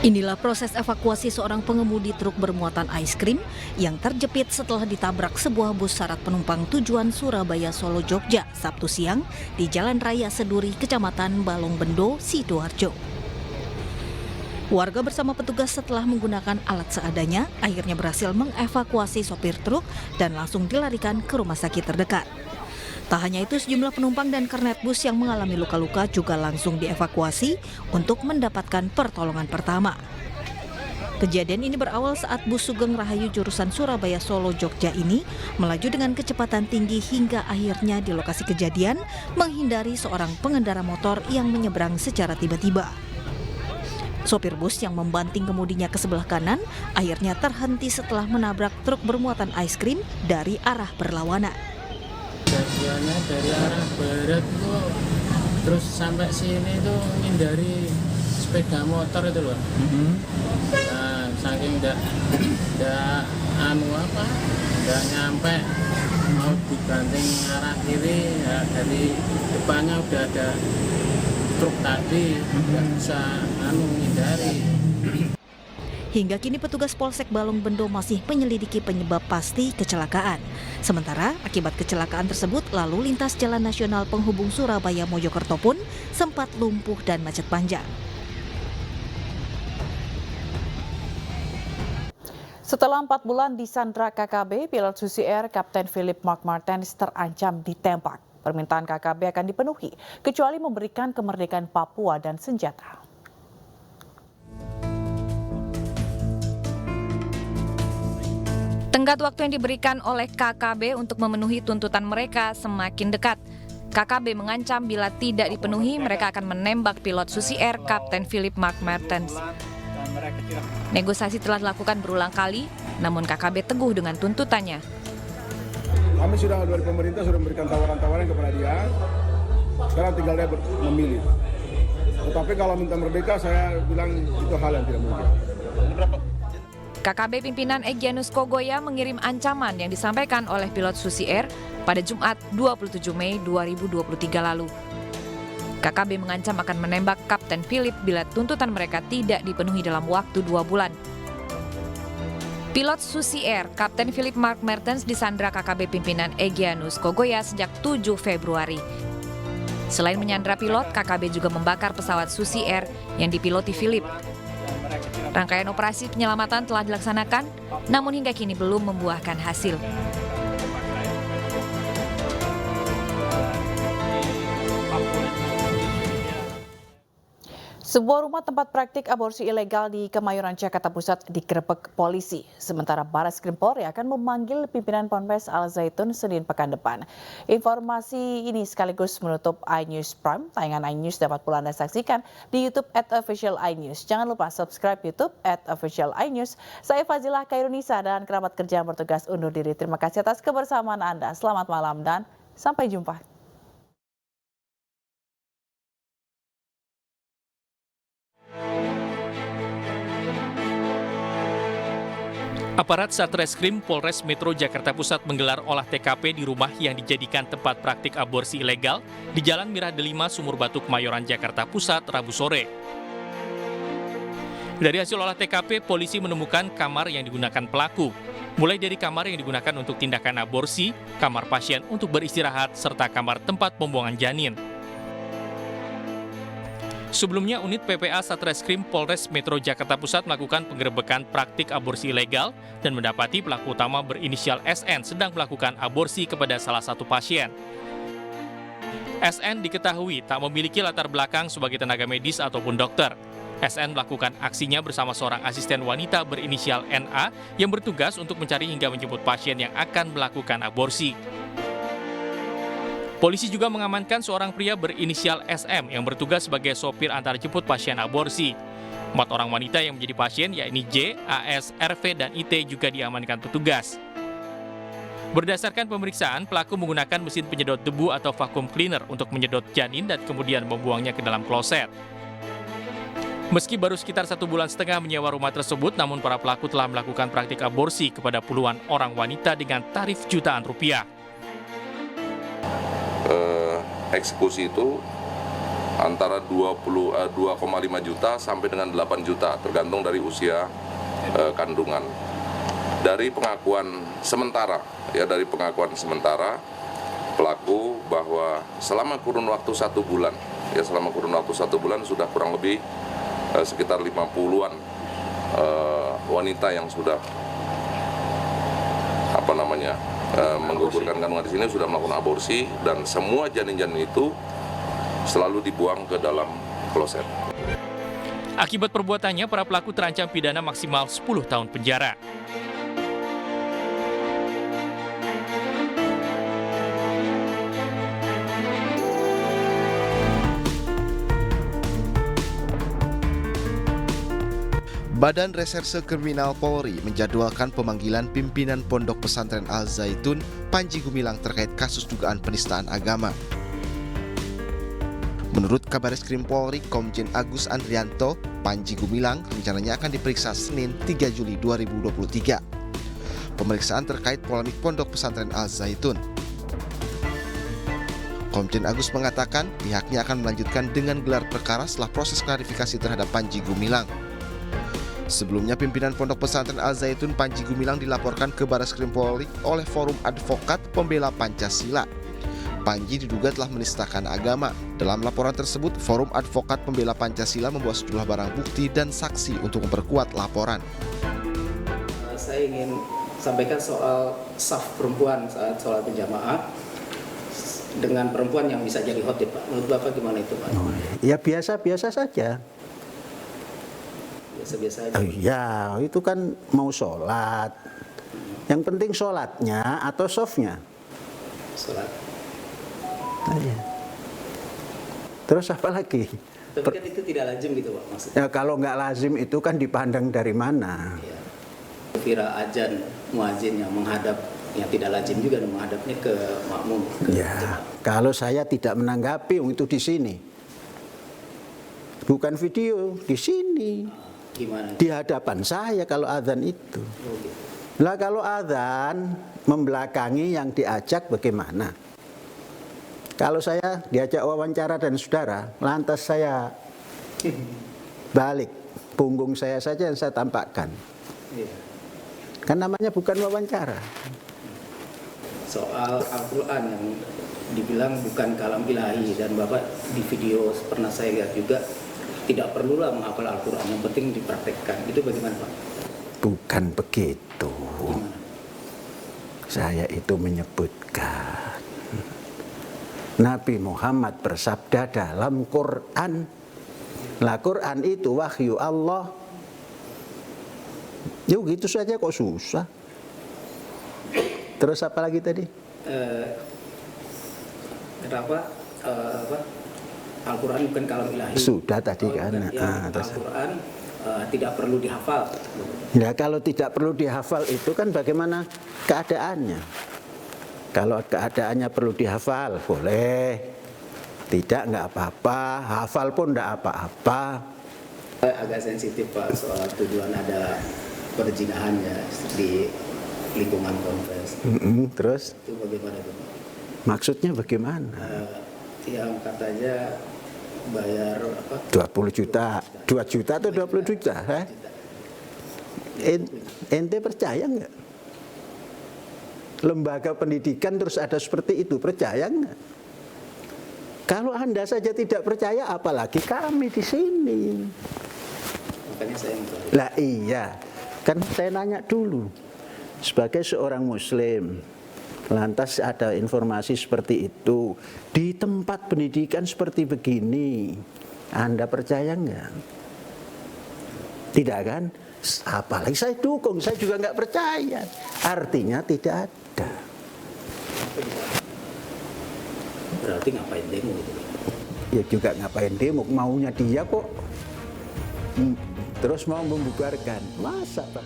Inilah proses evakuasi seorang pengemudi truk bermuatan es krim yang terjepit setelah ditabrak sebuah bus syarat penumpang tujuan Surabaya Solo Jogja Sabtu siang di Jalan Raya Seduri, Kecamatan Balongbendo, Sidoarjo. Warga bersama petugas setelah menggunakan alat seadanya akhirnya berhasil mengevakuasi sopir truk dan langsung dilarikan ke rumah sakit terdekat. Tak hanya itu, sejumlah penumpang dan kernet bus yang mengalami luka-luka juga langsung dievakuasi untuk mendapatkan pertolongan pertama. Kejadian ini berawal saat bus Sugeng Rahayu jurusan Surabaya Solo Jogja ini melaju dengan kecepatan tinggi hingga akhirnya di lokasi kejadian menghindari seorang pengendara motor yang menyeberang secara tiba-tiba. Sopir bus yang membanting kemudinya ke sebelah kanan akhirnya terhenti setelah menabrak truk bermuatan es krim dari arah berlawanan. Kejadiannya dari arah barat tuh, terus sampai sini tuh menghindari sepeda motor itu loh. Nah, saking nggak nyampe mau dibanting arah kiri, ya dari depannya udah ada truk tadi, nggak bisa menghindari. Hingga kini petugas Polsek Balongbendo masih menyelidiki penyebab pasti kecelakaan. Sementara akibat kecelakaan tersebut, lalu lintas Jalan Nasional penghubung Surabaya Mojokerto pun sempat lumpuh dan macet panjang. Setelah 4 bulan disandra KKB, pilot Susi Air Kapten Philip Mark Martens terancam ditembak. Permintaan KKB akan dipenuhi, kecuali memberikan kemerdekaan Papua dan senjata. Tenggat waktu yang diberikan oleh KKB untuk memenuhi tuntutan mereka semakin dekat. KKB mengancam bila tidak dipenuhi, mereka akan menembak pilot Susi Air Kapten Philip Mark Martens. Negosiasi telah dilakukan berulang kali, namun KKB teguh dengan tuntutannya. Kami sudah dari pemerintah sudah memberikan tawaran-tawaran kepada dia, sekarang tinggal dia memilih. Tetapi kalau minta merdeka, saya bilang itu hal yang tidak mungkin. KKB pimpinan Egyanus Kogoya mengirim ancaman yang disampaikan oleh pilot Susi Air pada Jumat 27 Mei 2023 lalu. KKB mengancam akan menembak Kapten Philip bila tuntutan mereka tidak dipenuhi dalam waktu 2 bulan. Pilot Susi Air Kapten Philip Mark Martens disandra KKB pimpinan Egyanus Kogoya sejak 7 Februari. Selain menyandra pilot, KKB juga membakar pesawat Susi Air yang dipiloti Philip. Rangkaian operasi penyelamatan telah dilaksanakan, namun hingga kini belum membuahkan hasil. Sebuah rumah tempat praktik aborsi ilegal di Kemayoran, Jakarta Pusat digerebek polisi. Sementara Barreskrim Polri akan memanggil pimpinan Ponpes Al Zaitun Senin pekan depan. Informasi ini sekaligus menutup iNews Prime. Tayangan iNews dapat pula Anda saksikan di YouTube @officialinews. Jangan lupa subscribe YouTube @officialinews. Saya Fazilah Khairunisa dan kerabat kerja yang bertugas undur diri. Terima kasih atas kebersamaan Anda. Selamat malam dan sampai jumpa. Aparat Satreskrim Polres Metro Jakarta Pusat menggelar olah TKP di rumah yang dijadikan tempat praktik aborsi ilegal di Jalan Mirah Delima, Sumur Batu, Kemayoran, Jakarta Pusat, Rabu sore. Dari hasil olah TKP, polisi menemukan kamar yang digunakan pelaku, mulai dari kamar yang digunakan untuk tindakan aborsi, kamar pasien untuk beristirahat, serta kamar tempat pembuangan janin. Sebelumnya, unit PPA Satreskrim Polres Metro Jakarta Pusat melakukan penggerebekan praktik aborsi ilegal dan mendapati pelaku utama berinisial SN sedang melakukan aborsi kepada salah satu pasien. SN diketahui tak memiliki latar belakang sebagai tenaga medis ataupun dokter. SN melakukan aksinya bersama seorang asisten wanita berinisial NA yang bertugas untuk mencari hingga menjemput pasien yang akan melakukan aborsi. Polisi juga mengamankan seorang pria berinisial SM yang bertugas sebagai sopir antar jemput pasien aborsi. 4 orang wanita yang menjadi pasien yakni J, AS, RV, dan IT juga diamankan petugas. Berdasarkan pemeriksaan, pelaku menggunakan mesin penyedot debu atau vacuum cleaner untuk menyedot janin dan kemudian membuangnya ke dalam kloset. Meski baru sekitar 1,5 bulan menyewa rumah tersebut, namun para pelaku telah melakukan praktik aborsi kepada puluhan orang wanita dengan tarif jutaan rupiah. Eksekusi itu antara 2,5 juta sampai dengan 8 juta tergantung dari usia kandungan. Dari pengakuan sementara pelaku bahwa selama kurun waktu 1 bulan sudah kurang lebih sekitar 50-an wanita yang sudah menggugurkan kandungan di sini sudah melakukan aborsi, dan semua janin-janin itu selalu dibuang ke dalam kloset. Akibat perbuatannya, para pelaku terancam pidana maksimal 10 tahun penjara. Badan Reserse Kriminal Polri menjadwalkan pemanggilan pimpinan Pondok Pesantren Al Zaitun, Panji Gumilang terkait kasus dugaan penistaan agama. Menurut Kabareskrim Polri, Komjen Agus Andrianto, Panji Gumilang rencananya akan diperiksa Senin 3 Juli 2023. Pemeriksaan terkait polemik Pondok Pesantren Al Zaitun. Komjen Agus mengatakan pihaknya akan melanjutkan dengan gelar perkara setelah proses klarifikasi terhadap Panji Gumilang. Sebelumnya, pimpinan Pondok Pesantren Al Zaitun Panji Gumilang dilaporkan ke Bareskrim Polri oleh Forum Advokat Pembela Pancasila. Panji diduga telah menistakan agama. Dalam laporan tersebut, Forum Advokat Pembela Pancasila membawa sejumlah barang bukti dan saksi untuk memperkuat laporan. Saya ingin sampaikan soal saf perempuan saat sholat berjamaah dengan perempuan yang bisa jadi khotib, Pak. Menurut Bapak gimana itu, Pak? Ya biasa-biasa saja. Biasa-biasa aja. Ya, itu kan mau sholat. Yang penting sholatnya atau softnya. Sholat. Nah, ya. Terus apa lagi? Tapi kan itu tidak lazim gitu, Pak, maksudnya. Ya kalau nggak lazim itu kan dipandang dari mana? Ya. Kira adzan muadzin yang menghadap, yang tidak lazim juga menghadapnya ke makmum. Ya, kalau saya tidak menanggapi itu di sini. Bukan video, di sini. Gimana? Di hadapan saya kalau adzan itu. Lah kalau adzan membelakangi yang diajak bagaimana? Kalau saya diajak wawancara dan saudara, lantas saya balik, punggung saya saja yang saya tampakkan. Kan namanya bukan wawancara. Soal Al-Quran yang dibilang bukan kalam ilahi, dan Bapak di video pernah saya lihat juga, tidak perlulah menghafal Al-Quran, yang penting dipraktekkan. Itu bagaimana, Pak? Bukan begitu. Saya itu menyebutkan Nabi Muhammad bersabda dalam Quran. Lah Quran itu wahyu Allah. Yuk gitu saja kok susah. Terus apa lagi tadi? Kenapa Al-Quran bukan kalam ilahi? Sudah tadi kan. Al-Quran tidak perlu dihafal. Ya kalau tidak perlu dihafal itu kan bagaimana keadaannya? Kalau keadaannya perlu dihafal boleh, tidak nggak apa-apa. Hafal pun nggak apa-apa. Agak sensitif, Pak, soal tuduhan ada perzinahan ya di lingkungan ponpes. Terus? Itu bagaimana, Pak? Maksudnya bagaimana? Yang katanya bayar apa? 20 juta. 2 juta atau 20 juta? Ente percaya nggak? Lembaga pendidikan terus ada seperti itu, percaya nggak? Kalau Anda saja tidak percaya, apalagi kami di sini. Makanya saya mencari. Lah iya, kan saya nanya dulu. Sebagai seorang Muslim, lantas ada informasi seperti itu di tempat pendidikan seperti begini, Anda percaya nggak? Tidak kan? Apalagi saya dukung, saya juga nggak percaya. Artinya tidak ada. Berarti ngapain demo gitu? Ya juga ngapain demo, maunya dia kok. Terus mau membubarkan, masa Pak?